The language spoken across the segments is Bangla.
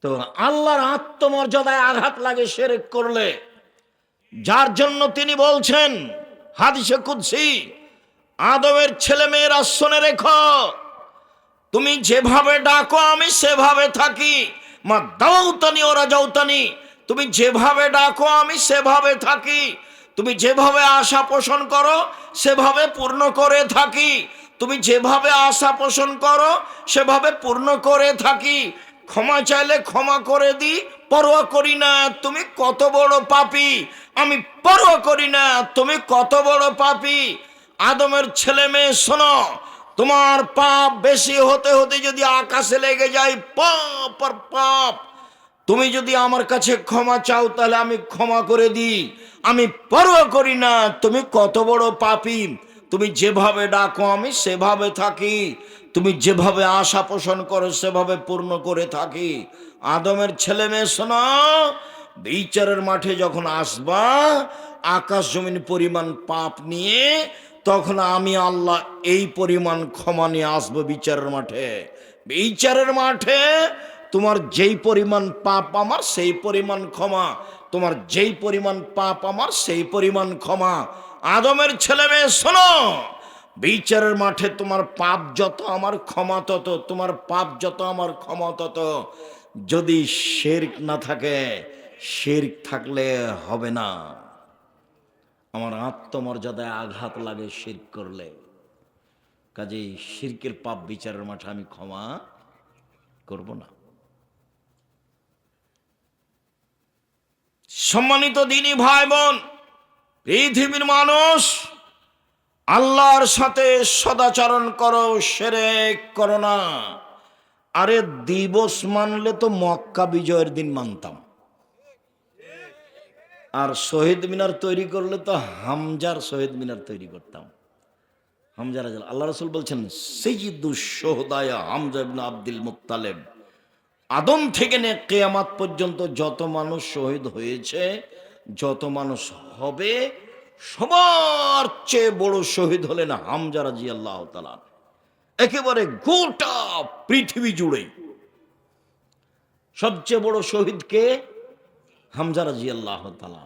তো আল্লাহর আত্মমর্যাদায় আঘাত লাগে শিরক করলে, যার জন্য তিনি বলছেন হাদিসে কুদসি, আদমের ছেলে মেয়েরা শুনে রেখো, তুমি যেভাবে ডাকো আমি সেভাবে থাকি। মা দাউতানি ওরা যাউতানি, তুমি যেভাবে ডাকো আমি সেভাবে থাকি। তুমি যেভাবে আশা পোষণ করো সেভাবে পূর্ণ করে থাকি। তুমি যেভাবে আশা পোষণ করো সেভাবে পূর্ণ করে থাকি। ক্ষমা চাইলে ক্ষমা করে দিই, পরোয়া করি না তুমি কত বড় পাপী। আমি পরোয়া করি না তুমি কত বড় পাপী। আদমের ছেলে মেয়ে শোনো, তোমার পাপ বেশি হতে হতে যদি আকাশে লেগে যায় পাপ আর পাপ, তুমি যদি আমার কাছে ক্ষমা চাও তাহলে আমি ক্ষমা করে দিই। আমি পরোয়া করি না তুমি কত বড় পাপী। তুমি যেভাবে ডাকো আমি সেভাবে থাকি। তুমি যেভাবে আশা পোষণ করো সেভাবে পূর্ণ করে থাকি। আদমের ছেলে মেয়ে শোনো, বিচারের মাঠে যখন আসবা আকাশ জমিন পরিমাণ পাপ নিয়ে, তখন আমি আল্লাহ এই পরিমাণ ক্ষমা নিয়ে আসবো বিচারের মাঠে। বিচারের মাঠে তোমার যেই পরিমাণ পাপ আমার সেই পরিমাণ ক্ষমা, তোমার যেই পরিমাণ পাপ আমার সেই পরিমাণ ক্ষমা। আদমের ছেলে মেয়ে শোনো, বিচারের মাঠে তোমার পাপ যত আমার ক্ষমা তত, তোমার পাপ যত আমার ক্ষমা তত। যদি শিরক না থাকে, শিরক থাকলে হবে না। আমার আত্মমর্যাদায় আঘাত লাগে শিরক করলে, কাজেই শিরকের পাপ বিচারের মাঠে আমি ক্ষমা করব না। সম্মানিত দিনী ভাই বোন, পৃথিবীর মানুষ, আল্লাহর সাথে সদাচরণ করো, শিরক করো না। আরে দিবস মানলে তো মক্কা বিজয়ের দিন মানতাম, আর শহীদ মিনার তৈরি করলে তো হামজার শহীদ মিনার তৈরি করতাম। হামজা রাজা, আল্লাহ রসুল বলছেন সাইয়্যিদুশ শুহাদা হামজা ইবনে আব্দুল মুত্তালিব, আদম থেকে নিয়ে কিয়ামত পর্যন্ত যত মানুষ শহীদ হয়েছে, যত মানুষ হবে, সবার চেয়ে বড় শহীদ হলেন হামজা রাদিয়াল্লাহু তাআলা। একেবারে গোটা পৃথিবী জুড়ে সবচেয়ে বড় শহীদ কে? হামজা রাদিয়াল্লাহু তাআলা।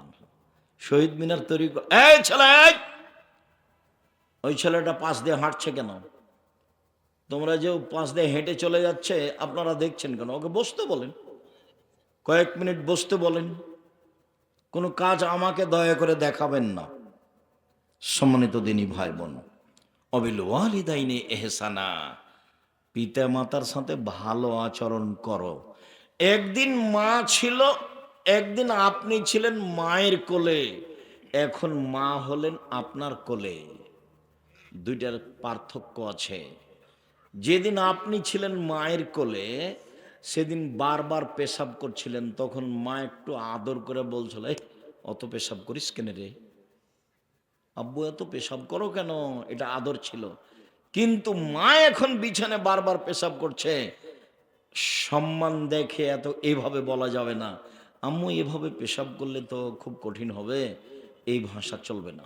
শহীদ মিনার তৈরি, এই ছেলে, ওই ছেলেটা পাশ দিয়ে হাঁটছে কেন? তোমরা যে পাশ দিয়ে হেঁটে চলে যাচ্ছে আপনারা দেখছেন কেন? ওকে বসতে বলেন, কয়েক মিনিট বসতে বলেন। কোনো কাজ আমাকে দয়া করে দেখাবেন না। সম্মানিত দিনী ভাই বোন, অবিল ওয়ালিদাইনি ইহসানা, পিতা মাতার সাথে ভালো আচরণ করো। একদিন মা ছিল, একদিন আপনি ছিলেন মায়ের কোলে, এখন মা হলেন আপনার কোলে। দুইটার পার্থক্য আছে। যেদিন আপনি ছিলেন মায়ের কোলে, সেদিন বারবার পেশাব করছিলেন, তখন মা একটু আদর করে বলছিল, এই অত পেশাব করিস কেন রে, আব্বু এত পেশাব করো কেন, এটা আদর ছিল। কিন্তু মা এখন বিছানে বারবার পেশাব করছে, সম্মান দেখে এত এভাবে বলা যাবে না, আম্মু এভাবে পেশাব করলে তো খুব কঠিন হবে, এই ভাষা চলবে না।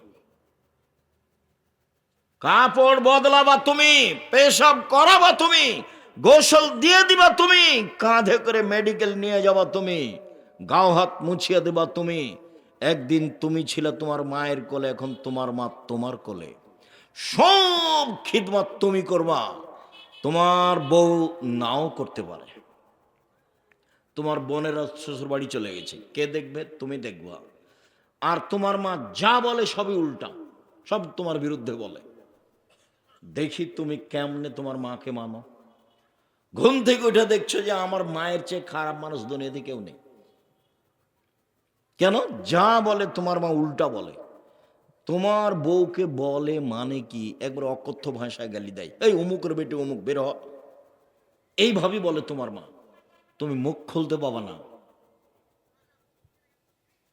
কাপড় বদলাবা তুমি, পেশাব করাবা তুমি, গোসল দিয়ে দিবা তুমি, কাঁধে করে মেডিকেল নিয়ে যাবা তুমি, গাও হাত মুছিয়ে দেবা তুমি। একদিন তুমি ছিলে তোমার মায়ের কোলে, এখন তোমার মা তোমার কোলে, সব খিদমত তুমি করবা। তোমার বউ নাও করতে পারে, তোমার বোনেরা শ্বশুর বাড়ি চলে গেছে, কে দেখবে? তুমি দেখবা। আর তোমার মা যা বলে সবই উল্টা, সব তোমার বিরুদ্ধে বলে। দেখি তুমি কেমনে তোমার মাকে মানো। ঘুম থেকে উঠে দেখছো যে আমার মায়ের চেয়ে খারাপ মানুষ দুনিয়াতে কেউ নেই। কেন? যা বলে তোমার মা উল্টা বলে। তোমার বউকে বলে মানে কি, একবার অকথ্য ভাষায় গালি দেয়, এই অমুকের বেটে অমুক, বের হ, এইভাবেই বলে তোমার মা। তুমি মুখ খুলতে পাবা না,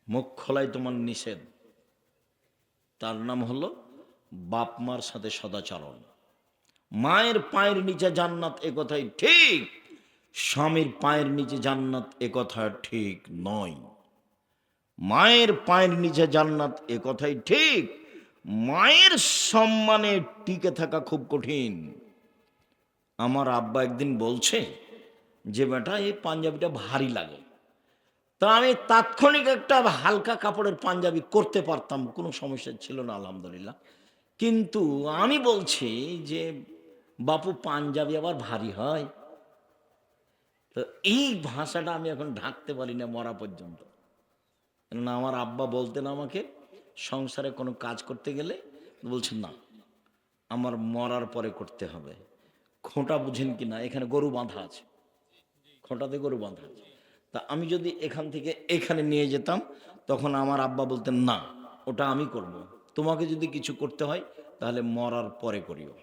মুখ খোলাই তোমার নিষেধ। তার নাম হলো বাপ মার সাথে সদাচরণ। মায়ের পায়ের নিচে জান্নাত, এ কথাই ঠিক। স্বামীর পায়ের নিচে জান্নাত, এ কথা ঠিক নয়। মায়ের পায়ের নিচে জান্নাত, এ কথাই ঠিক। মায়ের সম্মানে টিকে থাকা খুব কঠিন। আমার আব্বা একদিন বলছে, যে বেটা এই পাঞ্জাবিটা ভারী লাগে। তা আমি তাৎক্ষণিক একটা হালকা কাপড়ের পাঞ্জাবি করতে পারতাম, কোনো সমস্যা ছিল না আলহামদুলিল্লাহ। কিন্তু আমি বলছি যে বাপু পাঞ্জাবি আবার ভারী হয়। তো এই ভাষাটা আমি এখন ঢাকতে পারি না মরা পর্যন্ত। কেননা আমার আব্বা বলতেন আমাকে, সংসারে কোনো কাজ করতে গেলে বলছেন না, আমার মরার পরে করতে হবে। খোঁটা বুঝেন কি না, এখানে গরু বাঁধা আছে, খোঁটাতে গরু বাঁধা আছে। তা আমি যদি এখান থেকে এখানে নিয়ে যেতাম, তখন আমার আব্বা বলতেন না, ওটা আমি করব। তোমাকে যদি কিছু করতে হয় তাহলে মরার পরে করিও।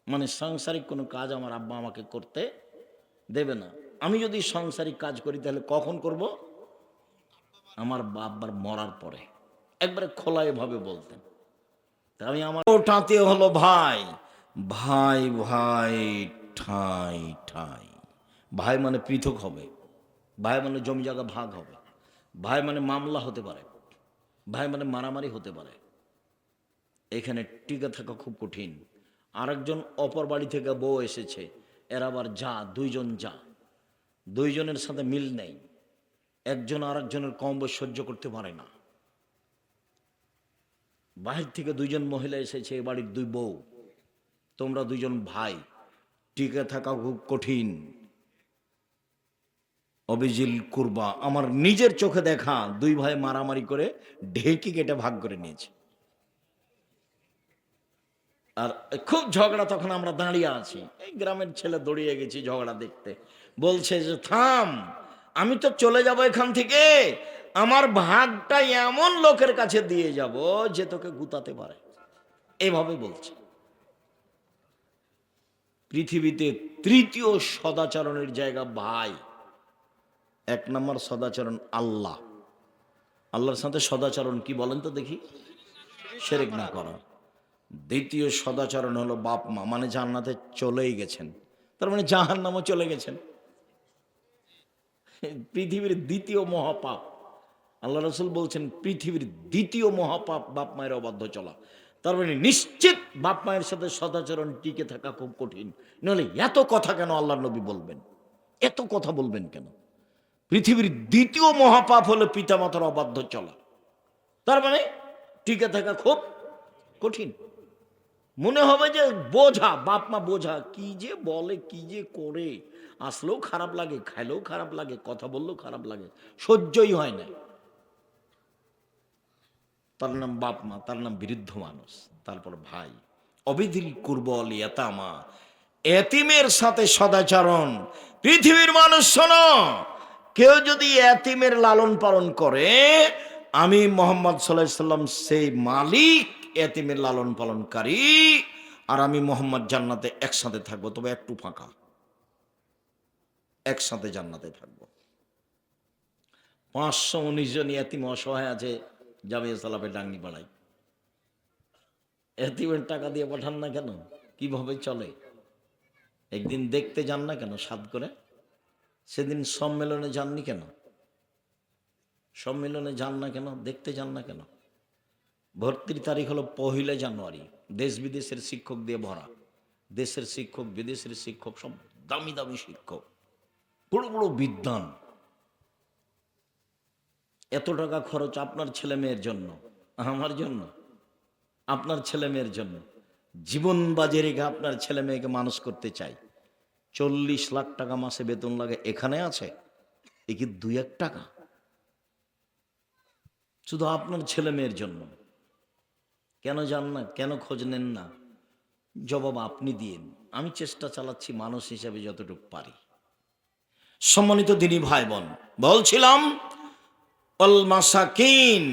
মানে সাংসারিক কোনো কাজ আমার আব্বা আমাকে করতে দেবে না। আমি যদি সাংসারিক কাজ করি তাহলে কখন করব? আমার আব্বার মরার পরে। একবারে খোলাভাবে বলতেন। তা আমি আমার ওটাতে হলো ভাই, ভাই ভাই ঠাই ঠাই। ভাই মানে পৃথক হবে, ভাই মানে জমি জায়গা ভাগ হবে, ভাই মানে মামলা হতে পারে, ভাই মানে মারামারি হতে পারে। এখানে টিকে থাকা খুব কঠিন। আরেকজন অপর বাড়ি থেকে বউ এসেছে, এরা আবার যা, দুইজন যা, দুইজনের সাথে মিল নেই, একজন আরেকজনের কম বয়স সহ্য করতে পারে না। বাহির থেকে দুইজন মহিলা এসেছে, এ বাড়ির দুই বউ, তোমরা দুইজন ভাই, টিকে থাকা খুব কঠিন। অবিজিল কুরবা, আমার নিজের চোখে দেখা দুই ভাই মারামারি করে ঢেকি কেটে ভাগ করে নিয়েছে। আর খুব ঝগড়া, তখন আমরা দাঁড়িয়ে আছি, এই গ্রামের ছেলে দৌড়িয়ে গেছি ঝগড়া দেখতে। বলছে যে থাম, আমি তো চলে যাব এখান থেকে, আমার ভাগটা এমন লোকের কাছে দিয়ে যাব যে তোকে গুতাতে পারে, এভাবে বলছে। পৃথিবীতে তৃতীয় সদাচরণের জায়গা ভাই। এক নম্বর সদাচরণ আল্লাহ, আল্লাহর সাথে সদাচরণ কি বলেন তো দেখি? শিরক না করা। দ্বিতীয় সদাচরণ হলো বাপ মা, মানে জান্নাতে চলেই গেছেন, তার মানে জাহান্নামও চলে গেছেন। পৃথিবীর দ্বিতীয় মহাপাপ, আল্লাহ রাসূল বলছেন পৃথিবীর দ্বিতীয় মহাপাপ বাপ মায়ের অবাধ্য চলা। তার মানে নিশ্চিত বাপ মায়ের সাথে সদাচরণ টিকে থাকা খুব কঠিন। নাহলে এত কথা কেন আল্লাহ নবী বলবেন, এত কথা বলবেন কেন? পৃথিবীর দ্বিতীয় মহাপাপ হলো পিতামাতার অবাধ্য চলা। তার মানে টিকে থাকা খুব কঠিন। মনে হবে যে বোঝা, বাপ মা বোঝা, কি যে বলে কি যে করে, আসলেও খারাপ লাগে, খাইলেও খারাপ লাগে, কথা বললেও খারাপ লাগে, সহ্যই হয় না। তার নাম বাপ মা, তার নাম বৃদ্ধ মানুষ, তারপর ভাই। অবিধিল কুরবল ইয়াতামা, এতিমের সাথে সদাচরণ। পৃথিবীর মানুষ শোনো, কেউ যদি এতিমের লালন পালন করে, আমি মোহাম্মদ সাল্লাল্লাহু আলাইহি সাল্লাম সেই মালিক, এতিমের লালন পালনকারী, আর আমি মোহাম্মদ জান্নাতে একসাথে থাকবো, তবে একটু ফাঁকা, একসাথে জান্নাতে থাকবো। 519 জন এতিম অসহায় আছে জামিয়া সালাফে ডাঙ্গি পাড়ায়। এতিমের টাকা দিয়ে পাঠান না কেন? কিভাবে চলে? একদিন দেখতে যান না কেন সাদ করে? সেদিন সম্মেলনে যাননি কেন? সম্মেলনে যান না কেন? দেখতে যান না কেন? ভর্তির তারিখ হলো 1 জানুয়ারি, দেশ বিদেশের শিক্ষক দিয়ে ভরা, দেশের শিক্ষক বিদেশের শিক্ষক, সব দামি দামি শিক্ষক, বড় বড় বিদ্বান। এত টাকা খরচ আপনার ছেলে মেয়ের জন্য, আমার জন্য, আপনার ছেলে মেয়ের জন্য। জীবন বাজে রেখে আপনার ছেলে মেয়েকে মানুষ করতে চাই। 40 লাখ টাকা মাসে বেতন লাগে, এখানে আছে এ কি 2-1 টাকা? শুধু আপনার ছেলে মেয়ের জন্য। কেন যান না, কেন খোঁজ নেন না? জবাব আপনি দিন। আমি চেষ্টা চালাচ্ছি মানুষ হিসাবে যতটুকু পারি। সম্মানিত দিনী ভাই বোন, বলছিলাম অল মাসাকিন,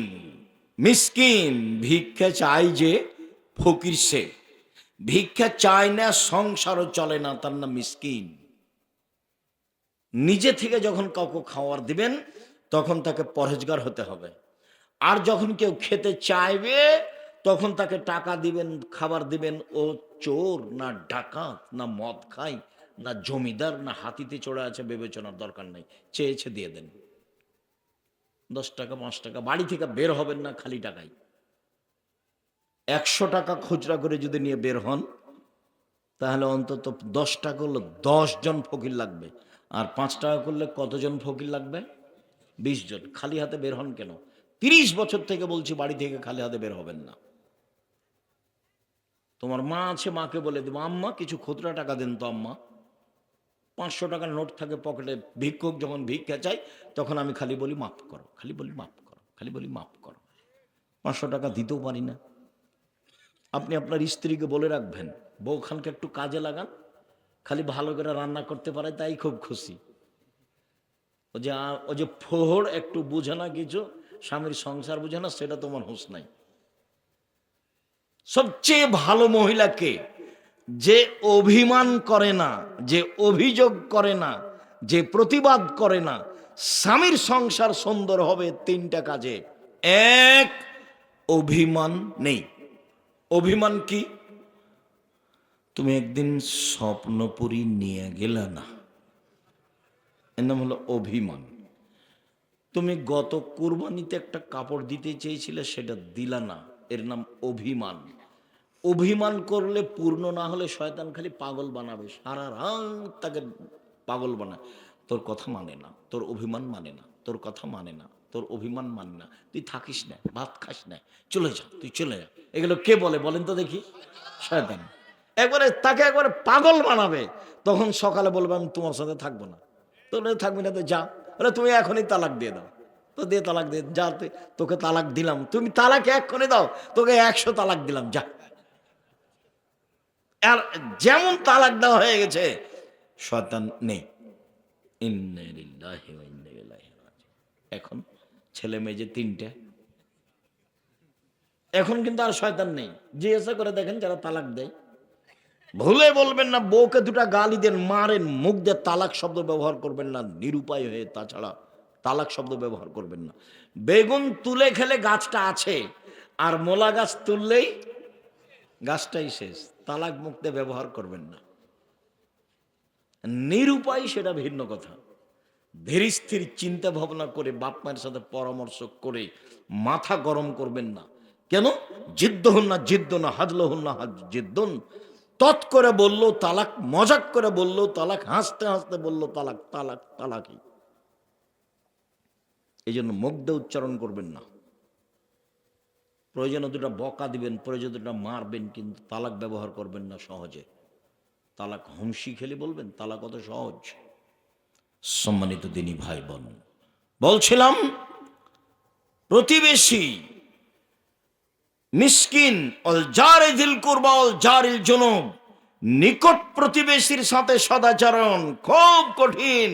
মিসকিন, ভিক্ষা চাই যে ফকির সে, ভিক্ষা চায় না সংসারও চলে না, তার নাম মিসকিন। নিজে থেকে যখন কাউকে খাওয়ার দিবেন তখন তাকে পরহেজগার হতে হবে। আর যখন কেউ খেতে চাইবে তখন তাকে টাকা দিবেন, খাবার দিবেন। ও চোর না ডাকাত না মদ খায় না জমিদার না হাতিতে চড়ে আছে বিবেচনার দরকার নেই, চেয়েছে দিয়ে দেন। 10 টাকা 5 টাকা, বাড়ি থেকে বের হবেন না খালি টাকায়। 100 টাকা খুচরা করে যদি নিয়ে বের হন তাহলে অন্তত 10 টাকা হলো 10 জন ফকির লাগবে। আর 5 টাকা করলে কতজন ফকির লাগবে? 20 জন। খালি হাতে বের হন কেন? 30 বছর থেকে বলছি বাড়ি থেকে খালি হাতে বের হবেন না। তোমার মা আছে, মাকে বলে দেবো, আম্মা কিছু খুচরা টাকা দেন তো আম্মা। 500 টাকার নোট থাকে পকেটে, ভিক্ষুক যখন ভিক্ষা চাই তখন আমি খালি বলি মাফ করো, খালি বলি মাফ করো, খালি বলি মাফ করো। 500 টাকা দিতেও পারি না। আপনি আপনার স্ত্রীকে বলে রাখবেন, বউখানকে একটু কাজে লাগান, খালি ভালো করে রান্না করতে পারে তাই খুব খুশি। ও যে ফোহর একটু বুঝে না কিছু, স্বামীর সংসার বুঝে না, সেটা তোমার হুঁশ নাই। সবচেয়ে ভালো মহিলাকে যে অভিমান করে না, যে অভিযোগ করে না, যে প্রতিবাদ করে না। স্বামীর সংসার সুন্দর হবে 3টা কাজে। এক, অভিমান নেই। অভিমান কি? তুমি একদিন স্বপ্নপুরী নিয়ে গেলে না, এর নাম হলো অভিমান। তুমি গত কুরবানিতে একটা কাপড় দিতে চেয়েছিলে, সেটা দিলা না, এর নাম অভিমান। অভিমান করলে পূর্ণ না হলে শয়তান খালি পাগল বানাবে, সারা রাত তাকে পাগল বানায়। তোর কথা মানে না, তোর অভিমান মানে না, তোর কথা মানে না, তোর অভিমান মানে না, তুই থাকিস না, ভাত খাস না, চলে যা, তুই চলে যা। এগুলো কে বলে বলেন তো দেখি? শয়তান। একবারে তাকে একবারে পাগল বানাবে। তখন সকালে বলবে আমি তোমার সাথে থাকবো না। তোর থাকবি না তো যা, তুমি এখনই তালাক দিয়ে দাও। তো দিয়ে তালাক দিয়ে যা, তোকে তালাক দিলাম, তুমি তালাক এক্ষণে দাও, তোকে 100 তালাক দিলাম, যা। আর যেমন তালাক দেওয়া হয়ে গেছে, শয়তান নেই। ইন্না লিল্লাহি ওয়া ইন্না ইলাইহি রাজিউন। এখন ছেলে মেয়ে যে 3টে, এখন কিন্তু আর শয়তান নেই। জিজ্ঞাসা করে দেখেন যারা তালাক দেয়, ভুলে বলবেন না বউকে 2টা গালি দেন, মারেন, মুখ দিয়ে তালাক শব্দ ব্যবহার করবেন না, নিরুপায় হয়ে। তাছাড়া তালাক শব্দ ব্যবহার করবেন না। বেগুন তুলে খেলে গাছটা আছে, আর মোলা গাছ তুললেই গাছটাই শেষ। তালাক মুক্তে ব্যবহার করবেন না। নিরুপায় সেটা ভিন্ন কথা। ধীর স্থির চিন্তা ভাবনা করে বাপ মায়ের সাথে পরামর্শ করে মাথা গরম করবেন না। কেন? জিদ্দ হন না, জিদ্দ না, হাজল হন না, জিদ্দুন। তৎ করে বললো তালাক, মজাক করে বললো তালাক, হাসতে হাসতে বললো তালাক, তালাক তালাকই। এই জন্য মুখ দিয়ে উচ্চারণ করবেন না। প্রয়োজনে 2টা বকা দিবেন, প্রয়োজনে 2টা মারবেন, কিন্তু তালাক ব্যবহার করবেন না সহজে। তালাক হুমসি খেলে বলবেন, তালাক কত সহজ। সম্মানিত দিনী ভাই বোন, বলছিলাম প্রতিবেশী মিসকিন অল জারে দিল কুরবা অল জারিল জুনুব, নিকট প্রতিবেশীর সাথে সদাচরণ খুব কঠিন,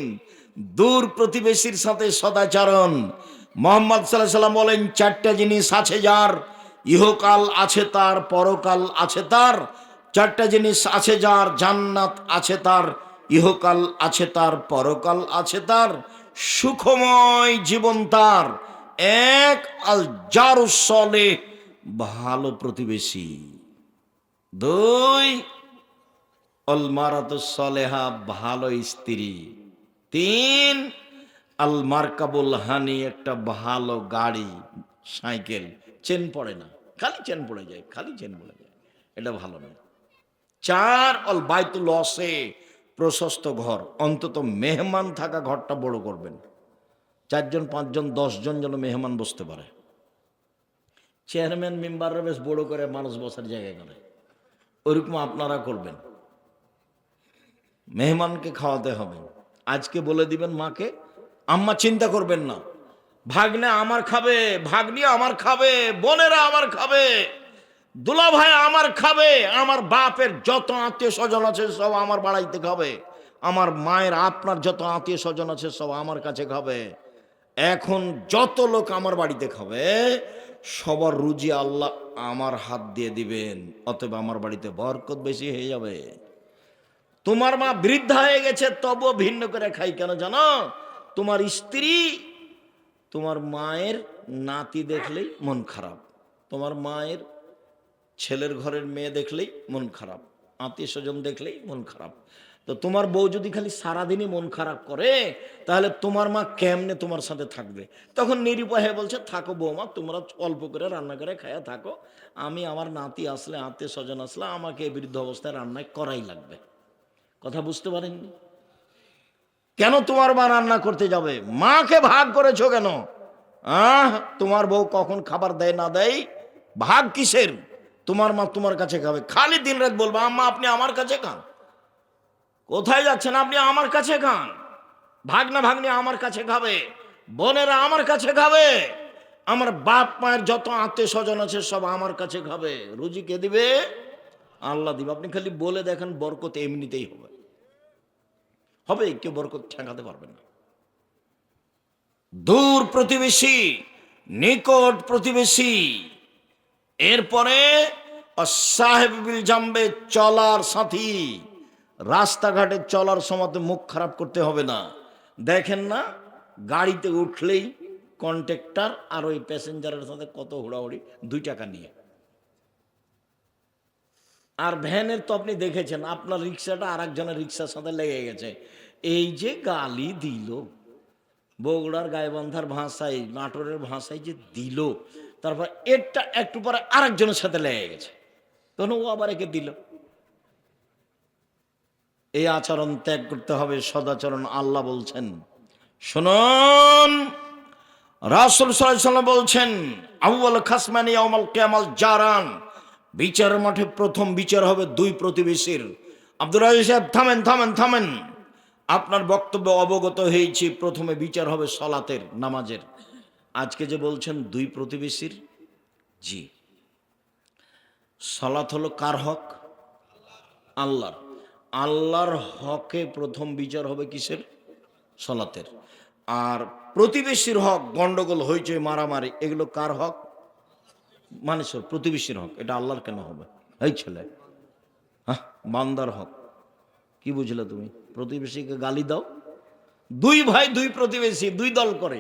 দূর প্রতিবেশীর সাথে সদাচরণ। মুহাম্মদ সাল্লাল্লাহু আলাইহি ওয়াসাল্লাম বলেন 4টা জিনিস আছে যার, ইহকাল আছে তার, পরকাল আছে তার। 4টা জিনিস আছে যার, জান্নাত আছে তার, ইহকাল আছে তার, পরকাল আছে তার, সুখময় জীবন তার। 1, আল জারুস সালেহ, ভালো প্রতিবেশী। 2, অল মারাতুস সালেহা, ভালো স্ত্রী। 3, আল মার্কাবুল হানি, একটা ভালো গাড়ি, সাইকেল, চেন পড়ে না, খালি চেন পড়ে যায়, খালি চেন পড়ে যায়, এটা ভালো না। 4, অল বাইতুল ওয়াসে, প্রশস্ত ঘর, অন্তত মেহমান থাকা ঘরটা বড় করবেন। 4 জন 5 জন 10 জন যেন মেহমান বসতে পারে। চেয়ারম্যান মেম্বাররা বেশ বড় করে মানুষ বসার জায়গা করে, ওইরকম আপনারা করবেন। মেহমানকে খাওয়াতে হবে। আজকে বলে দিবেন মাকে, আম্মা চিন্তা করবেন না, ভাগ্নে আমার খাবে, ভাগ্নি আমার খাবে, বোনেরা আমার খাবে, দুলা ভাই আমার খাবে, আমার বাপের যত আত্মীয় স্বজন আছে সব আমার বাড়াইতে খাবে, আমার মায়ের আপনার যত আত্মীয় স্বজন আছে সব আমার কাছে খাবে। এখন যত লোক আমার বাড়িতে খাবে সবার রুজি আল্লাহ আমার হাত দিয়ে দিবেন, অতএব আমার বাড়িতে বরকত বেশি হয়ে যাবে। তোমার মা বৃদ্ধা হয়ে গেছে তবুও ভিন্ন করে খাই কেন জানো? তোমার স্ত্রী তোমার মায়ের নাতি দেখলেই মন খারাপ, তোমার মায়ের ছেলের ঘরের মেয়ে দেখলেই মন খারাপ, আত্মীয় স্বজন দেখলেই মন খারাপ। তো তোমার বউ যদি খালি সারাদিনই মন খারাপ করে, তাহলে তোমার মা কেমনে তোমার সাথে থাকবে? তখন নিরুপায় বলছে, থাকো বৌমা, তোমরা অল্প করে রান্না করে খায়া থাকো, আমি আমার নাতি আসলে, আত্মীয় স্বজন আসলে আমাকে এই বৃদ্ধ অবস্থায় রান্নায় করাই লাগবে। কথা বুঝতে পারেননি? কেন তোমার মা রান্না করতে যাবে? মাকে ভাগ করেছো কেন? তোমার বউ কখন খাবার দেয় না দেয়, ভাগ কিসের? তোমার মা তোমার কাছে খাবে, খালি দিন রাত বলবো আম্মা আপনি আমার কাছে খান। কোথায় যাচ্ছেন আপনি? আমার কাছে খান। ভাগনা ভাগ্নি আমার কাছে খাবে, বোনেরা আমার কাছে খাবে, আমার বাপ মায়ের যত আত্মীয় স্বজন আছে সব আমার কাছে খাবে। রুজি কে দিবে? আল্লাহ দিবে। আপনি খালি বলে দেখেন, বরকত এমনিতেই হবে, হবে, কেউ বরকত ঠেকাতে পারবে না। দূর প্রতিবেশী, নিকট প্রতিবেশী, এরপরে সাহেব বিল জামবে, চলার সাথী। রাস্তাঘাটে চলার সময় মুখ খারাপ করতে হবে না। দেখেন না, গাড়িতে উঠলেই কন্ট্রাক্টর আর ওই প্যাসেঞ্জারের সাথে কত হুড়াহুড়ি, 2 টাকা নিয়ে। আর ভ্যানের তো আপনি দেখেছেন, আপনার রিক্সাটা আর একজনের রিক্সার সাথে লেগে গেছে, এই যে গালি দিল, বগুড়ার গাইবান্ধার ভাষায়, নাটোরের ভাষায় যে দিল, তারপর এটা একটু পরে আরেকজনের সাথে লেগে গেছে, তখন ও আবার একে দিল। এই আচরণ ত্যাগ করতে হবে, সদাচরণ। আল্লাহ বলছেন, শুনুন, রাসূল সাল্লাল্লাহু আলাইহি ওয়াসাল্লাম বলছেন, আউয়াল খাসমানি ইয়াউমাল কিয়ামাল জারান, বিচারের মাঠে প্রথম বিচার হবে 2 প্রতিবেশীর। আব্দুর রাজ্জাক সাহেব, থামেন থামেন থামেন, আপনার বক্তব্য অবগত হয়েছি। প্রথমে বিচার হবে সালাতের, নামাজের। আজকে যে বলছেন 2 প্রতিবেশীর, জি, সালাত হলো কার হক? আল্লাহর। আল্লাহর হকে প্রথম বিচার হবে কিসের? সালাতের। আর প্রতিবেশীর হক, গন্ডগোল হইচই মারামারি, এগুলো কার হক? মানুষের, প্রতিবেশীর হক। এটা আল্লাহর কেন হবে? এই ছেলে, হ্যাঁ, বান্দার হক। কি বুঝলে তুমি? প্রতিবেশীকে গালি দাও। 2 ভাই 2 প্রতিবেশী 2 দল করে।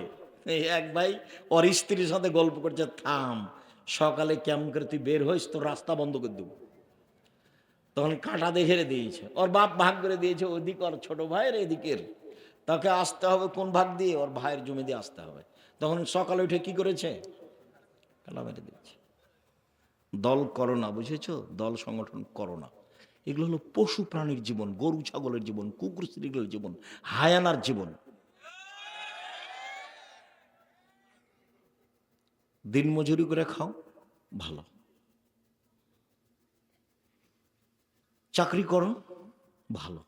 এই এক ভাই ওর স্ত্রীর সাথে গল্প করছে, থাম, সকালে কেমন করে তুই বের হইস, তোর রাস্তা বন্ধ করে দেবো। তখন কাঁটা দেখে দিয়েছে, ওর বাপ ভাগ করে দিয়েছে, ওদিক ওর ছোট ভাইয়ের, এদিকের। তাকে আসতে হবে কোন ভাগ দিয়ে? ওর ভাইয়ের জমি দিয়ে আসতে হবে। তখন সকালে উঠে কি করেছে? কালা মেরে দিয়েছে। দল করো না, বুঝেছো? দল সংগঠন করো না। এগুলো হলো পশু প্রাণীর জীবন, গরু ছাগলের জীবন, কুকুর শ্রীগুলোর জীবন, হায়ানার জীবন। দিন মজুরি করে খাও, ভালো। চাকরি করো, ভালো।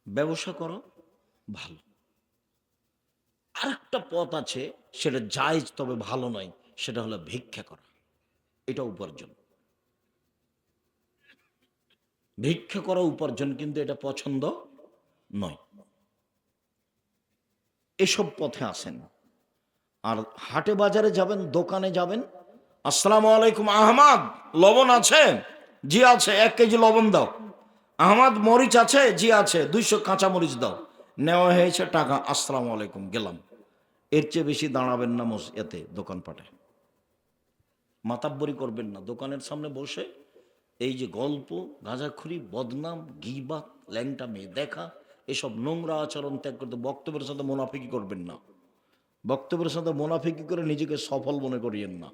ব্যবসা করো, ভালো। আরেকটা পথ আছে, সেটা জায়েজ তবে ভালো নয়, সেটা হলো ভিক্ষা করা। এটা উপার্জন, ভিক্ষা করা উপার্জন, কিন্তু এটা পছন্দ নয়। এসব পথে আসেন। আর হাটে বাজারে যাবেন, দোকানে যাবেন, আসসালামু আলাইকুম, আহমদ লবণ আছে? জি আছে, 1 কেজি লবণ দাও। আহমদ মরিচ আছে? জি আছে, 200 কাঁচা মরিচ দাও। নেওয়া হয়েছে টাকা, আসসালামু আলাইকুম, গেলাম। এর চেয়ে বেশি দাঁড়াবেন না এতে, দোকানপাটে মাতাব্বরি করবেন না। দোকানের সামনে বসে এই যে গল্প, গাঁজাখুরি, বদনাম, গীবাত, ল্যাংটা মেয়ে দেখা, এসব নোংরা আচরণ ত্যাগ করতে। বক্তব্যের সাথে মুনাফিকি করবেন না। বক্তব্যের সাথে মুনাফিকি করে নিজেকে সফল মনে করিয়েন না।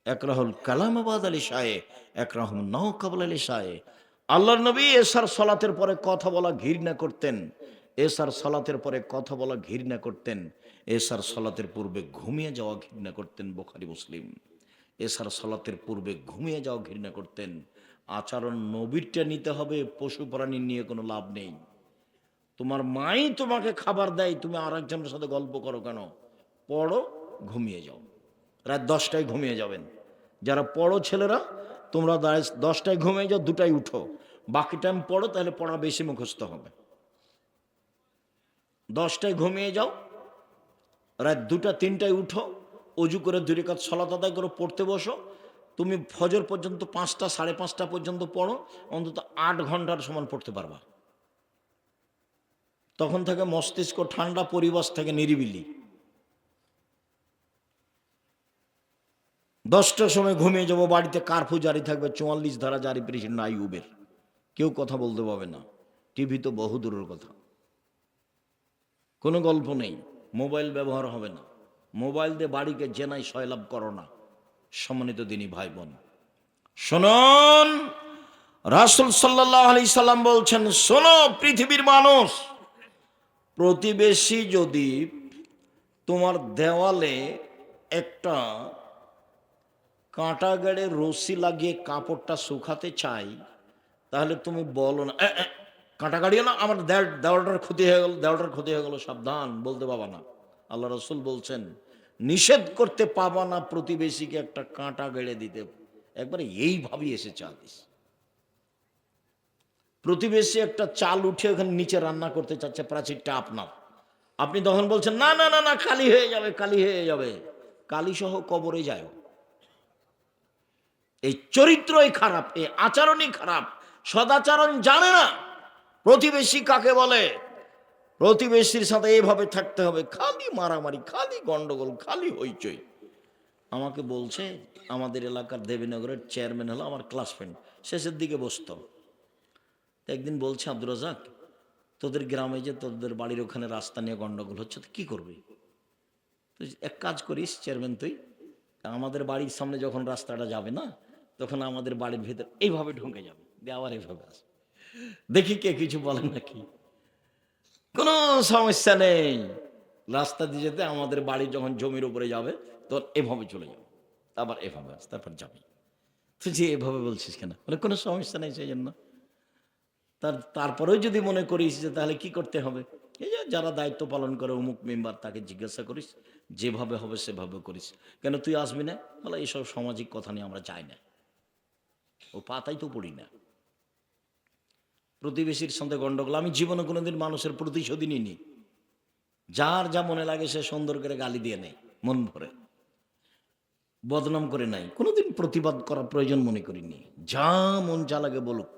একরাহুল কালামাবাদ আলী শাহে, একরাহুম নাও কাবুল আলী শাহে। আল্লাহর নবী এশার সালাতের পরে কথা বলা ঘৃণা করতেন। এশার সালাতের পরে কথা বলা ঘৃণা করতেন। এশার সালাতের পূর্বে ঘুমিয়ে যাওয়া ঘৃণা করতেন। বুখারী মুসলিম। এশার সালাতের পূর্বে ঘুমিয়ে যাওয়া ঘৃণা করতেন। আচরণ নবীরটা নিতে হবে, পশু প্রাণী নিয়ে কোনো লাভ নেই। তোমার মাই তোমাকে খাবার দেয়, তুমি আর একজনের সাথে গল্প করো কেন? পড়ো, ঘুমিয়ে যাও। রাত 10টায় ঘুমিয়ে যাবেন। যারা পড়ো ছেলেরা, তোমরা 10টায় ঘুমিয়ে যাও, 2টায় উঠো, বাকি টাইম পড়ো, তাহলে পড়া বেশি মুখস্থ হবে। 10টায় ঘুমিয়ে যাও, রাত 2টা 3টায় উঠো, অজু করে 2 রাকাত সালাত আদায় করে পড়তে বসো। তুমি ফজর পর্যন্ত 5টা 5:30 পর্যন্ত পড়ো, অন্তত 8 ঘন্টার সমান পড়তে পারবা। তখন থেকে মস্তিষ্ক ঠান্ডা, পরিবেশ থেকে নিরিবিলি। 10টার সময় ঘুমিয়ে যাবো, বাড়িতে কারফিউ জারি থাকবে, 44 ধারা জারি, প্রেসিডেন্ট আইয়ুবের, কেউ কথা বলতে পারবে না। টিভি তো বহু দূরের কথা, কোনো গল্প নেই। মোবাইল ব্যবহার হবে না। মোবাইল দিয়ে বাড়িকে জেনাই সয়লাভ করো না। সম্মানিত দিনী ভাই বোন, শুনুন, রাসূল সাল্লাল্লাহু আলাইহি সাল্লাম বলছেন, শোনো পৃথিবীর মানুষ, প্রতিবেশী যদি তোমার দেওয়ালে একটা কাঁটা গেড়ে রশি লাগিয়ে কাপড়টা শুকাতে চাই, তাহলে তুমি বলো না, কাঁটা গাড়িও না, আমার দেওয়ালটার ক্ষতি হয়ে গেল, দেওয়ালটার ক্ষতি হয়ে গেল, সাবধান, বলতে পাবা না। আল্লাহ রসুল বলছেন নিষেধ করতে পাবা না প্রতিবেশীকে একটা কাঁটা গেড়ে দিতে। একবারে এইভাবেই এসেছে হাদিস। প্রতিবেশী একটা চাল উঠে ওখানে নিচে রান্না করতে চাচ্ছে, প্রাচীরটা আপনার, আপনি তখন বলছেন না না না না, খালি হয়ে যাবে, খালি হয়ে যাবে, কালি সহ কবরে যায়। এই চরিত্রই খারাপ, এই আচরণই খারাপ, সদাচরণ জানে না প্রতিবেশী কাকে বলে। প্রতিবেশীর সাথে এইভাবে থাকতে হবে, খালি মারামারি, খালি গন্ডগোল, খালি হইচই। আমাকে বলছে আমাদের এলাকার দেবীনগরের চেয়ারম্যান হলো আমার ক্লাস ফ্রেন্ড, শেষের দিকে বসতো। একদিন বলছে, আব্দুর রাজাক, তোদের গ্রামে যে তোদের বাড়ির ওখানে রাস্তা নিয়ে গন্ডগোল হচ্ছে, তো কি করবি? তুই এক কাজ করিস চেয়ারম্যান, তুই আমাদের বাড়ির সামনে যখন রাস্তাটা যাবে না, তখন আমাদের বাড়ির ভিতর এইভাবে ঢুকে যাবে, দিয়ে আবার এইভাবে আসবে, দেখি কে কিছু বলে নাকি। কোনো সমস্যা নেই, রাস্তা দিয়ে যেতে আমাদের বাড়ি যখন জমির উপরে যাবে তখন এভাবে চলে যাবে, আবার এভাবে আস, তারপর যাবি। তুই যে এভাবে বলছিস কেন? বলে কোনো সমস্যা নেই, সেই জন্য। তারপরেও যদি মনে করিস যে তাহলে কি করতে হবে, এই যে যারা দায়িত্ব পালন করে অমুক মেম্বার, তাকে জিজ্ঞাসা করিস, যেভাবে হবে সেভাবে করিস। কেন তুই আসবি না? বলে এইসব সামাজিক কথা নিয়ে আমরা চাই না, ও পাতাই তো পড়ি না। প্রতিবেশীর সঙ্গে গন্ডগোল, আমি জীবনে কোনোদিন মানুষের প্রতিশোধই নিইনি। যার যা মনে লাগে সে সুন্দর করে গালি দিয়ে নেয়, মন ভরে, বদনাম করে নাই, কোনোদিন প্রতিবাদ করার প্রয়োজন মনে করিনি। যা মন যা লাগে বলুক,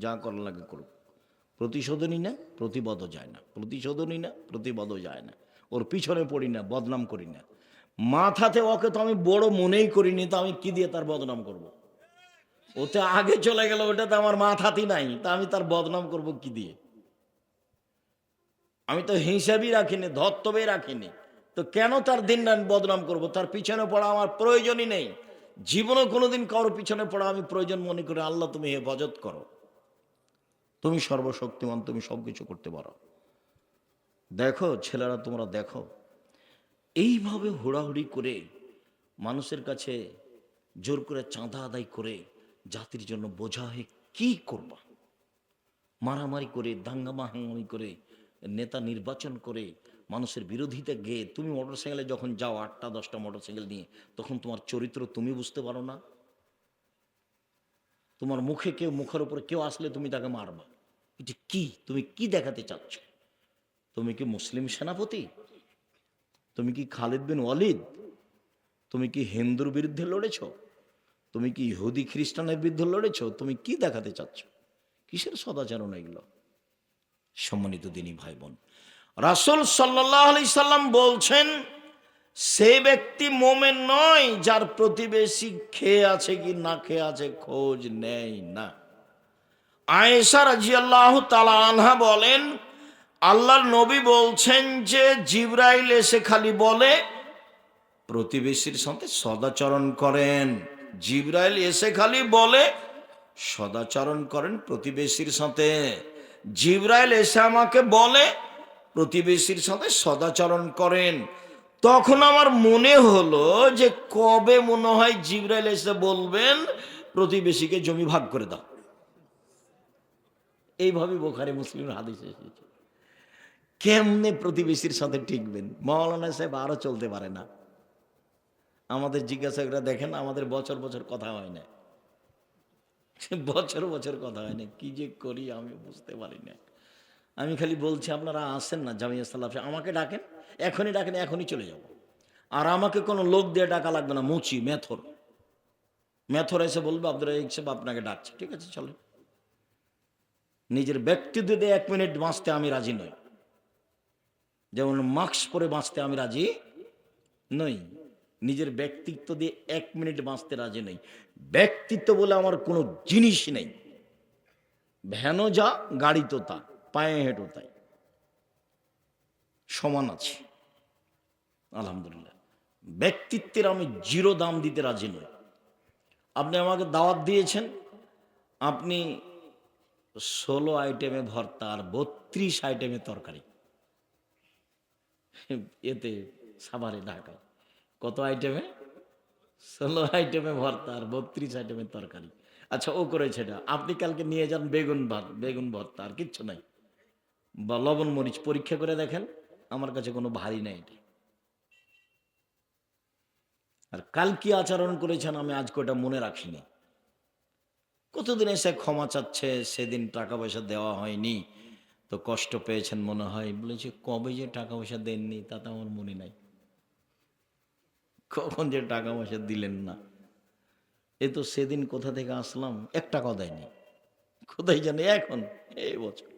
যা করার লাগে করুক, প্রতিশোধনই না, প্রতিবাদও যায় না, প্রতিশোধনই না, প্রতিবাদও যায় না, ওর পিছনে পড়ি না, বদনাম করি না। মাথাতে ওকে তো আমি বড় মনেই করিনি, তো আমি কি দিয়ে তার বদনাম করব? ওতে আগে চলে গেল, ওটা তো আমার মাথাতেই নাই, তা আমি তার বদনাম করব কি দিয়ে? আমি তো হিসাবই রাখিনি, ধর্তব্যই রাখিনি, তো কেন তার দিন আমি বদনাম করব? তার পিছনে পড়া আমার প্রয়োজনই নেই। জীবনে কোনোদিন কারোর পিছনে পড়া আমি প্রয়োজন মনে করি। আল্লাহ তুমি হেফাজত করো, তুমি সর্বশক্তিমান, তুমি সব কিছু করতে পারো। দেখো ছেলেরা, তোমরা দেখো, এইভাবে হুড়াহুড়ি করে মানুষের কাছে জোর করে চাঁদা আদায় করে জাতির জন্য বোঝা হয়ে কি করবা? মারামারি করে, দাঙ্গামা হাঙ্গামি করে, নেতা নির্বাচন করে, মানুষের বিরোধিতা গেয়ে তুমি মোটরসাইকেলে যখন যাও, 8টা 10টা মোটরসাইকেল নিয়ে, তখন তোমার চরিত্র তুমি বুঝতে পারো না। তোমার মুখের উপরে কেউ আসলে তুমি তাকে মারবা, এটা কি? তুমি কি দেখাতে চাচ্ছ? তুমি কি মুসলিম সেনাপতি? তুমি কি খালিদ বিন ওয়ালিদ? তুমি কি হিন্দুর বিরুদ্ধে লড়েছ? তুমি কি ইহুদি খ্রিস্টানের বিরুদ্ধে লড়েছ? তুমি কি দেখাতে চাচ্ছ? কিসের সদাচরণ এগুলো? সম্মানিত দিনী ভাই বোন, রাসূল সাল্লাল্লাহু আলাইহি সাল্লাম বলছেন, সে ব্যক্তি মোমেন নয় যার প্রতিবেশী খেয়ে আছে কি না খেয়ে আছে খোঁজ নেয় না। আয়েশা রাদিয়াল্লাহু তাআলা আনহা বলেন, আল্লাহর নবী বলছেন যে জিবরাইল এসে খালি বলে প্রতিবেশীর সাথে সদাচরণ করেন। জিবরাইল এসে খালি বলে সদাচরণ করেন প্রতিবেশীর সাথে। জিবরাইল এসে আমাকে বলে প্রতিবেশীর সাথে সদাচরণ করেন। তখন আমার মনে হলো যে কবে মনে হয় জিবরাইল এসে বলবেন প্রতিবেশীকে জমি ভাগ করে দাও। এইভাবে বুখারী মুসলিমের হাদিস এসেছে। কেমনে প্রতিবেশীর সাথে টিকবেন? মাওলানা সাহেব আরো চলতে পারে না। আমাদের জিজ্ঞাসা করে দেখেন, আমাদের বছর বছর কথা হয় না, বছর বছর কথা হয় না, কি যে করি আমি বুঝতে পারি না। আমি খালি বলছি আপনারা আসেন না জামিয়া সালাফে, আমাকে ডাকেন, এখনই ডাকেন, এখনই চলে যাব। আর আমাকে কোনো লোক দিয়ে ডাকা লাগবে না, মুচি মেথর মেথর এসে বলবে আব্দুর রাজ্জাক সাহেব আপনাকে ডাকছে, ঠিক আছে চলে। নিজের ব্যক্তিত্ব দিয়ে 1 মিনিট বাঁচতে আমি রাজি নই, যেমন মাস্ক পরে বাঁচতে আমি রাজি নই। নিজের ব্যক্তিত্ব দিয়ে 1 মিনিট বাঁচতে রাজি নই। ব্যক্তিত্ব বলে আমার কোনো জিনিসই নেই। ভ্যানও যা, গাড়ি তো তা, পায়ে হেঁটো তাই, সমান আছে আলহামদুলিল্লাহ। ব্যক্তিত্বের আমি 0 দাম দিতে রাজি নই। আপনি আমাকে দাওয়াত দিয়েছেন, আপনি 16 আইটেমে ভর্তা আর 32 আইটেমে তরকারি, এতে সাভারে ঢাকায় কত আইটেমে, 16 আইটেমে ভর্তা আর 32 আইটেমের তরকারি। আচ্ছা ও করেছে এটা, আপনি কালকে নিয়ে যান বেগুন ভাত, বেগুন ভর্তা, আর কিচ্ছু নাই, বা লবণ মরিচ পরীক্ষা করে দেখেন, আমার কাছে কোনো ভারী নাই এটা। আর কাল কি আচরণ করেছেন আমি আজ ওটা মনে রাখিনি। কতদিন এসে ক্ষমা চাচ্ছে, সেদিন টাকা পয়সা দেওয়া হয়নি তো কষ্ট পেয়েছেন মনে হয়, বলেছে কবে যে টাকা পয়সা দেননি তা তো আমার মনে নাই, কখন যে টাকা পয়সা দিলেন না। এ তো সেদিন কোথা থেকে আসলাম, 1 টাকাও দেয়নি, কোথায় জানি এখন এই বছর।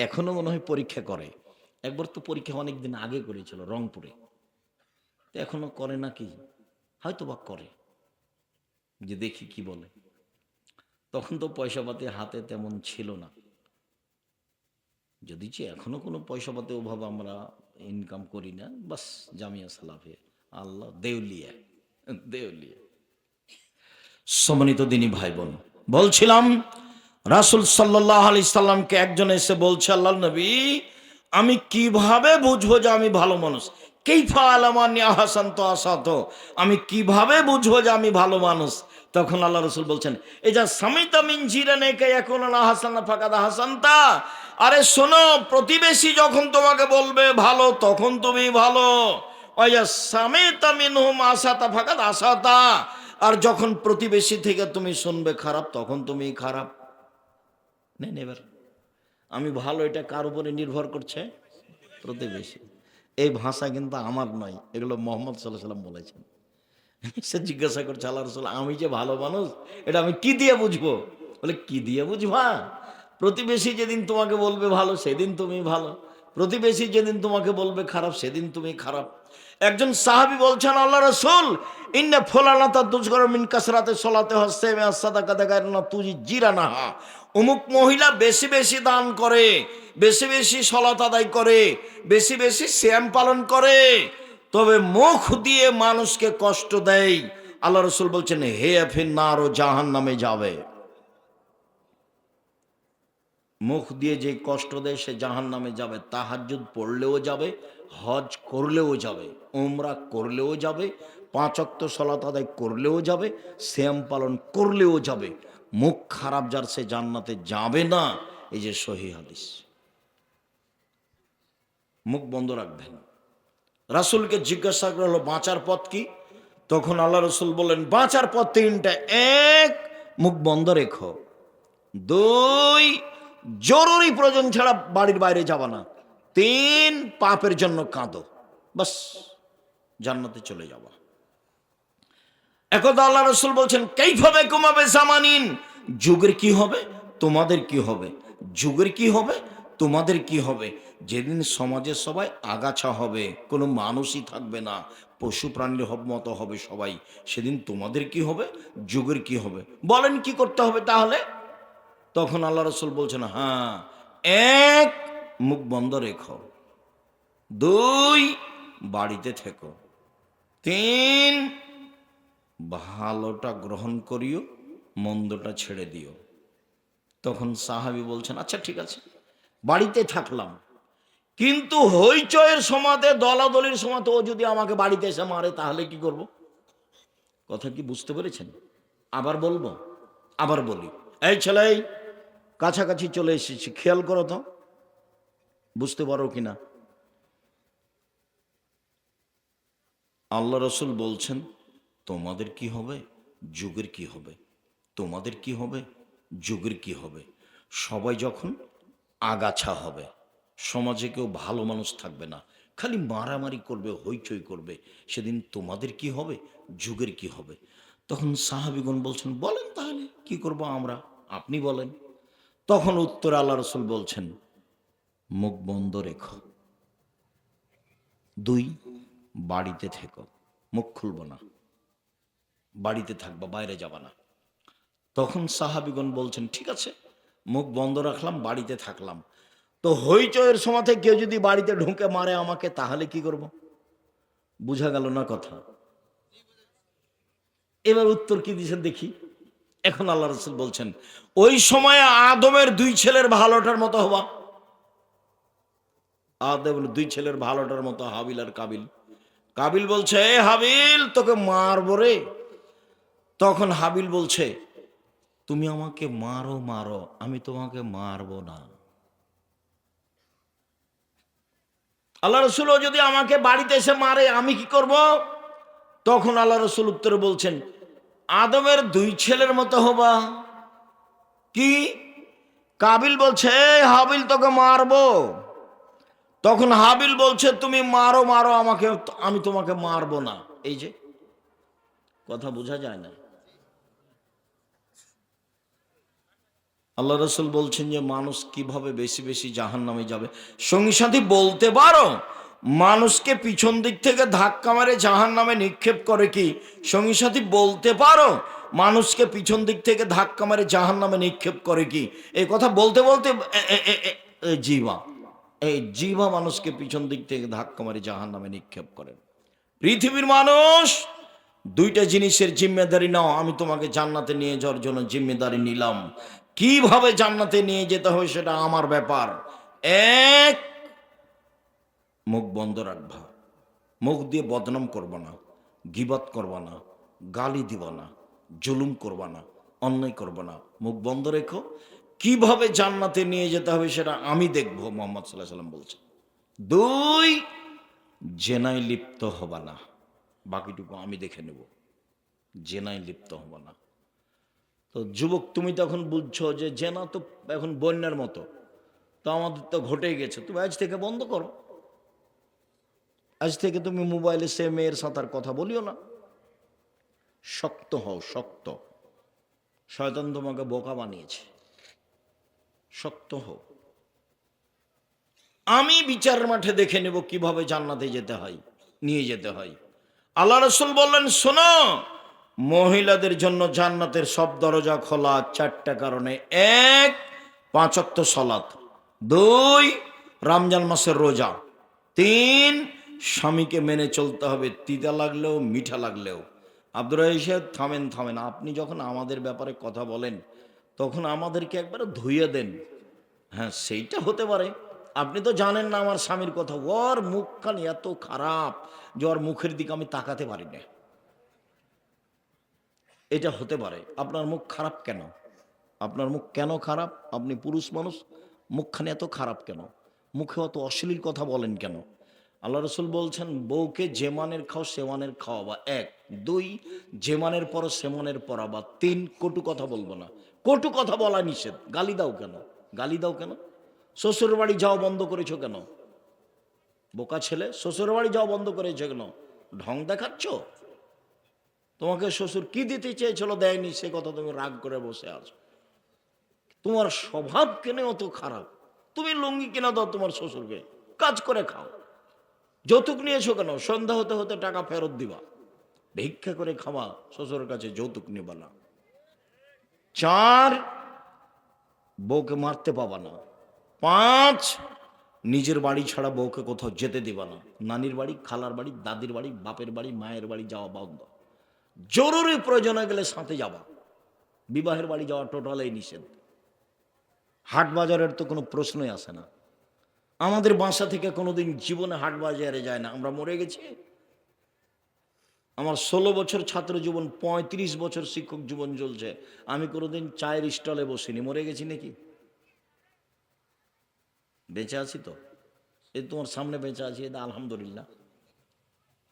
এখনো মনে হয় পরীক্ষা করে, একবার তো পরীক্ষা অনেকদিন আগে করেছিল রংপুরে, তো এখনো করে নাকি, হয়তো বা করে, যে দেখি কি বলে। তখন তো পয়সা পাতি হাতে তেমন ছিল না, যদি যে এখনো কোনো পয়সা পাতি ওভাবে আমরা ইনকাম করি না, বাস জামিয়া সালাফে আল্লাহ দেউলিয়া, দেউলিয়া। সম্মানিত দিনী ভাই বোন, বলছিলাম রাসূল সাল্লাল্লাহু আলাইহি সাল্লামকে একজন এসে বলছে, আল্লাহ নবী আমি কিভাবে বুঝবো যে আমি ভালো মানুষ, কাইফা আলামানি আহসান্ত আসাত, আমি কিভাবে বুঝবো যে আমি ভালো মানুষ। তখন আল্লাহ রাসূল বলছেন, এই যা সামিতা মিন জিরানাকা ইয়াকুনা হাসানা ফাকাদ হাসানতা, আরে শোনো, প্রতিবেশী যখন তোমাকে বলবে ভালো তখন তুমি ভালো, ওয়া সামিতা মিনহুম আসাতা ফাকাদ আসাতা, আর যখন প্রতিবেশী থেকে তুমি শুনবে খারাপ তখন তুমি খারাপ। নেন এবার, আমি ভালো এটা কার উপরে নির্ভর করছে, প্রতিবেশী। এই ভাষা কিন্তু আমার নয়, এগুলো মোহাম্মদ সাল্লাল্লাহু আলাইহি ওয়াসাল্লাম বলেছেন। সে জিজ্ঞাসা করছে, আল্লাহ রাসূল আমি যে ভালো মানুষ এটা আমি কি দিয়ে বুঝবো? বলে কি দিয়ে বুঝবা, প্রতিবেশী যেদিন তোমাকে বলবে ভালো সেদিন তুমি ভালো, প্রতিবেশী যেদিন তোমাকে বলবে খারাপ সেদিন তুমি খারাপ। একজন সাহাবী বলছেন, আল্লাহ রাসূল ইন্না ফুলানা তাদুজগর মিন কাসরাতে সলাতে হসামে সাদাকাতে গায়রনা তুজি জিরানাহা, অমুক মহিলা বেশি বেশি দান করে, বেশি বেশি সলাত আদায় করে, বেশি বেশি সিয়াম পালন করে, তবে মুখ দিয়ে মানুষকে কষ্ট দেয়। আল্লাহ রাসূল বলছেন হে ফিন্নার, ও জাহান্নামে যাবে। মুখ দিয়ে যে কষ্ট দেয় সে জাহান্নামে যাবে, তাহাজ্জুদ পড়লেও যাবে, হজ করলেও যাবে, উমরা করলেও যাবে, 5 ওয়াক্ত সালাত আদায় করলেও যাবে, সিয়াম পালন করলেও যাবে। মুখ খারাপ যার সে জান্নাতে যাবে না, এই যে সহিহ হাদিস। মুখ বন্ধ রাখবেন। রাসূলকে জিজ্ঞাসা করা হলো বাঁচার পথ কি? তখন আল্লাহ রাসূল বললেন বাঁচার পথ 3টা। 1, মুখ বন্ধ রেখো। 2, জরুরি প্রয়োজন ছাড়া বাড়ির বাইরে যাবা না। 3, পাপের জন্য কাঁদো, বাস জান্নাতে চলে যাবা। একদা আল্লাহ রাসূল বলছেন কাইফা কুমাবে জামানিন, যুগের কি হবে তোমাদের কি হবে, যুগের কি হবে তোমাদের কি হবে, যেদিন সমাজের সবাই আগাছা হবে, কোনো মানুষই থাকবে না, পশু প্রাণীর মতো হবে সবাই, সেদিন তোমাদের কি হবে, যুগের কি হবে। বলেন কি করতে হবে তাহলে? তখন আল্লাহ রাসূল বলছেন হ্যাঁ, 1, মুখ বন্ধ রেখো। 2, বাড়িতে থেকো। 3, ভালোটা গ্রহণ করিও, মন্দটা ছেড়ে দিও। তখন সাহাবী বলছেন আচ্ছা ঠিক আছে, বাড়িতে থাকলাম, কিন্তু হইচয়ের সময়তে দলাদলির সময়তে ও যদি আমাকে বাড়িতে এসে মারে তাহলে কি করব? কথা কি বুঝতে পেরেছেন? আবার বলবো, আবার বলি, এই ছেলে কাছাকাছি চলে এসেছি, খেয়াল করো তো, বুঝতে পারো কিনা। আল্লাহ রাসূল বলছেন তোমাদের কি হবে, যুগের কি হবে, তোমাদের কি হবে, যুগের কি হবে। সবাই যখন আগাছা হবে, সমাজে কেউ ভালো মানুষ থাকবে না, খালি মারামারি করবে, হইচই করবে, সেদিন তোমাদের কি হবে, যুগের কি হবে। তখন সাহাবীগণ বলছেন বলেন তাহলে কি করব আমরা, আপনি বলেন। তখন উত্তরে আল্লাহ রাসূল বলছেন মুখ বন্ধ রেখো। 2, বাড়িতে থেকো, মুখ খুলবো না, বাড়িতে থাকবা, বাইরে যাবা না। তখন সাহাবীগণ বলছেন ঠিক আছে, মুখ বন্ধ রাখলাম, বাড়িতে থাকলাম, তো হইচয়ের সময়তে কেউ যদি বাড়িতে ঢুকে মারে আমাকে তাহলে কি করব? বুঝা গেল না কথা? এবার উত্তর কি দিয়েছেন দেখি। এখন আল্লাহ রাসূল বলছেন ওই সময় আদমের 2 ছেলের ভালোটার মতো হবা। আদমের দুই ছেলের ভালোটার মতো হাবিল আর কাবিল। কাবিল বলছে, এ হাবিল তোকে মারবো রে। তখন হাবিল বলছে, তুমি আমাকে মারো মারো, আমি তোমাকে মারবো না। আল্লাহ রসুলও যদি আমাকে বাড়িতে এসে মারে আমি কি করব? তখন আল্লাহ রসুল উত্তরে বলছেন, আদমের দুই ছেলের মতো হবা। কি? কাবিল বলছে, এই হাবিল তোকে মারবো। তখন হাবিল বলছে, তুমি মারো মারো আমাকে, আমি তোমাকে মারবো না। এই যে কথা বোঝা যায় না? আল্লাহ রসুল বলছেন যে মানুষ কিভাবে বেশি বেশি জাহান্নামে যাবে। সঙ্গী সাথী বলতে পারো মানুষকে পিছন দিক থেকে ধাক্কা মারে জাহান্নামে নিক্ষেপ করে কি? সঙ্গী সাথী বলতে পারো মানুষকে পিছন দিক থেকে ধাক্কা মারে জাহান্নামে নিক্ষেপ করে কি? এই কথা বলতে বলতে জিহ্বা, এই জিহ্বা মানুষকে পিছন দিক থেকে ধাক্কা মারে জাহান্নামে নিক্ষেপ করে। পৃথিবীর মানুষ, দুইটা জিনিসের জিম্মেদারি নাও। আমি তোমাকে জান্নাতে নিয়ে যাওয়ার জন্য জিম্মেদারি নিলাম। কিভাবে জান্নাতে নিয়ে যেতে হয় সেটা আমার ব্যাপার। এক, মুখ বন্ধ রাখবা, মুখ দিয়ে বদনাম করবা না, গীবত করবা না, গালি দিবা না, জুলুম করবা না, অন্যায় করবা না। মুখ বন্ধ রেখো। কিভাবে জান্নাতে নিয়ে যেতে হবে সেটা আমি দেখবো, মোহাম্মদ সাল্লাল্লাহু আলাইহি ওয়াসাল্লাম বলছে। দুই, জেনায় লিপ্ত হবা না, বাকিটুকু আমি দেখে নেব। জেনায় লিপ্ত হবা না। তো যুবক, তুমি তখন বুঝছো যে জেনা তো এখন বন্যার মতো, তো আমাদের তো ঘটেই গেছে। তুমি আজ থেকে বন্ধ করো। আজ থেকে তুমি মোবাইলে সে মেয়ের সাথে আর কথা বলিও না। শক্ত হও, শক্ত। শয়তান তোমাকে বোকা বানিয়েছে, শক্ত হও। আমি বিচারের মাঠে দেখে নেব কিভাবে জান্নাতে যেতে হয়, নিয়ে যেতে হয়। আল্লাহ রসুল বললেন, শোনো, মহিলাদের জন্য জান্নাতের সব দরজা খোলা চারটা কারণে। এক, 5 ওয়াক্ত সালাত। দুই, রমজান মাসের রোজা। তিন, স্বামীকে মেনে চলতে হবে, তিতা লাগলেও মিঠা লাগলেও। আব্দুর রহিম, থামেন থামেন, আপনি যখন আমাদের ব্যাপারে কথা বলেন তখন আমাদেরকে একবার ধুইয়ে দেন। হ্যাঁ, সেইটা হতে পারে। আপনি তো জানেন না আমার স্বামীর কথা, ওর মুখখানি এত খারাপ যে ওর মুখের দিকে আমি তাকাতে পারি না। এটা হতে পারে। আপনার মুখ খারাপ কেন? আপনার মুখ কেন খারাপ? আপনি পুরুষ মানুষ, মুখখানি এত খারাপ কেন? মুখে অত অশ্লীল কথা বলেন কেন? আল্লাহ রসুল বলছেন, বউকে যে মানের খাও সে মানের খাওয়াবা। এক। দুই, যে মানের পরো সে মানের পরাবা। তিন, কটু কথা বলবো না। কটু কথা বলা নিষেধ। গালি দাও কেন? গালি দাও কেন? শ্বশুর বাড়ি যাও বন্ধ করেছো কেন? বোকা ছেলে, শ্বশুর বাড়ি যাও বন্ধ করেছো কেন? ঢং দেখাচ্ছ? তোমাকে শ্বশুর কি দিতে চেয়েছিল, দেয়নি, সে কথা তুমি রাগ করে বসে আছো। তোমার স্বভাব কেন অত খারাপ? তুমি লুঙ্গি কিনা দাও তোমার শ্বশুরকে, কাজ করে খাও। যৌতুক নিয়েছো কেন? সন্ধ্যা হতে হতে টাকা ফেরত দিবা। ভিক্ষা করে খাওয়া, শ্বশুরের কাছে যৌতুক নিবা না। চার, বউকে মারতে পাবা না। পাঁচ, নিজের বাড়ি ছাড়া বউকে কোথাও যেতে দিবা না। নানির বাড়ি, খালার বাড়ি, দাদির বাড়ি, বাপের বাড়ি, মায়ের বাড়ি যাওয়া বন্ধ। জরুরি প্রয়োজনে গেলে সাথে যাবা। বিবাহের বাড়ি যাওয়া টোটালেই নিষেধ। হাট বাজারের তো কোনো প্রশ্নই আসে না। আমাদের বাসা থেকে কোনোদিন জীবনে হাট বাজারে যায় না। আমরা মরে গেছি। আমার 16 বছর ছাত্র জীবন, 35 বছর শিক্ষক জীবন চলছে, আমি কোনোদিন চায়ের স্টলে বসিনি। মরে গেছি নাকি? বেঁচে আছি তো। এই তোমার সামনে বেঁচে আছি, এটা আলহামদুলিল্লাহ।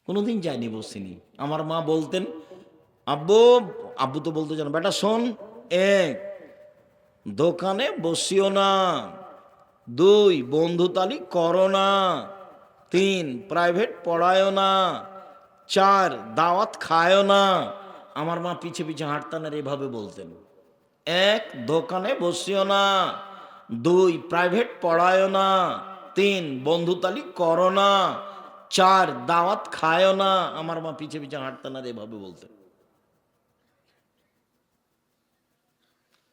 কোনোদিন যাইনি, বসিনি। আমার মা বলতেন, আব্বু, আব্বু তো বলতে জানো, বেটা শোন, এক, দোকানে বসিও না। দুই, বন্ধুতালি করো না। তিন, প্রাইভেট পড়ায়ও না। চার, দাওয়াত খায়ও না। আমার মা পিছে পিছে হাঁটতেন আর এভাবে বলতেন, এক, দোকানে বসিও না। দুই, প্রাইভেট পড়ায়ও না। তিন, বন্ধুতালি করো না। চার, দাওয়াত খায়ও না। আমার মা পিছে পিছে হাঁটতেন আর এভাবে বলতেন।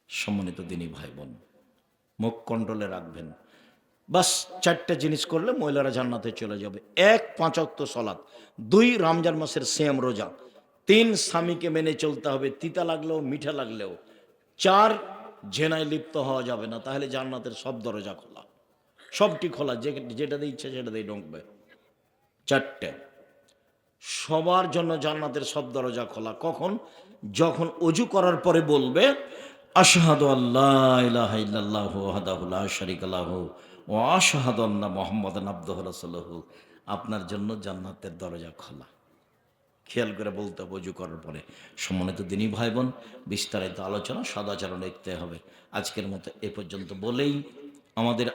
সম্মানিত দিনী ভাই বোন, মুখ কন্ট্রোলে রাখবেন। বাস চারটা জিনিস করলে মহিলারা জান্নাতে চলে যাবে। এক, 5 ওয়াক্ত সালাত। দুই, রমজান মাসের সিয়াম রোজা। তিন, স্বামীকে মেনে চলতে হবে, তিতা লাগলেও মিঠা লাগলেও। চার, জেনায় লিপ্ত হওয়া যাবে না, তাহলে জান্নাতের সব দরজা খোলা। সবটি খোলা, যেটাতে ইচ্ছে সেটাতেই ঢুকবে। চারটে, সবার জন্য জান্নাতের সব দরজা খোলা। কখন? যখন অজু করার পরে বলবে আশহাদু আল্লাহ ইলাহা ইল্লাল্লাহু ওয়াহদাহু লা শারীকা লাহু ওয়া আশহাদু আন্না মুহাম্মাদান আবদুহু ওয়া রাসূলুহু, আপনার জন্য জান্নাতের দরজা খোলা। খেয়াল করে বলতে হবে অজু করার পরে। সম্মানিত দিনী ভাই বোন, বিস্তারিত আলোচনা সদাচরণ দেখতে হবে। আজকের মতো এ পর্যন্ত বলেই আমাদের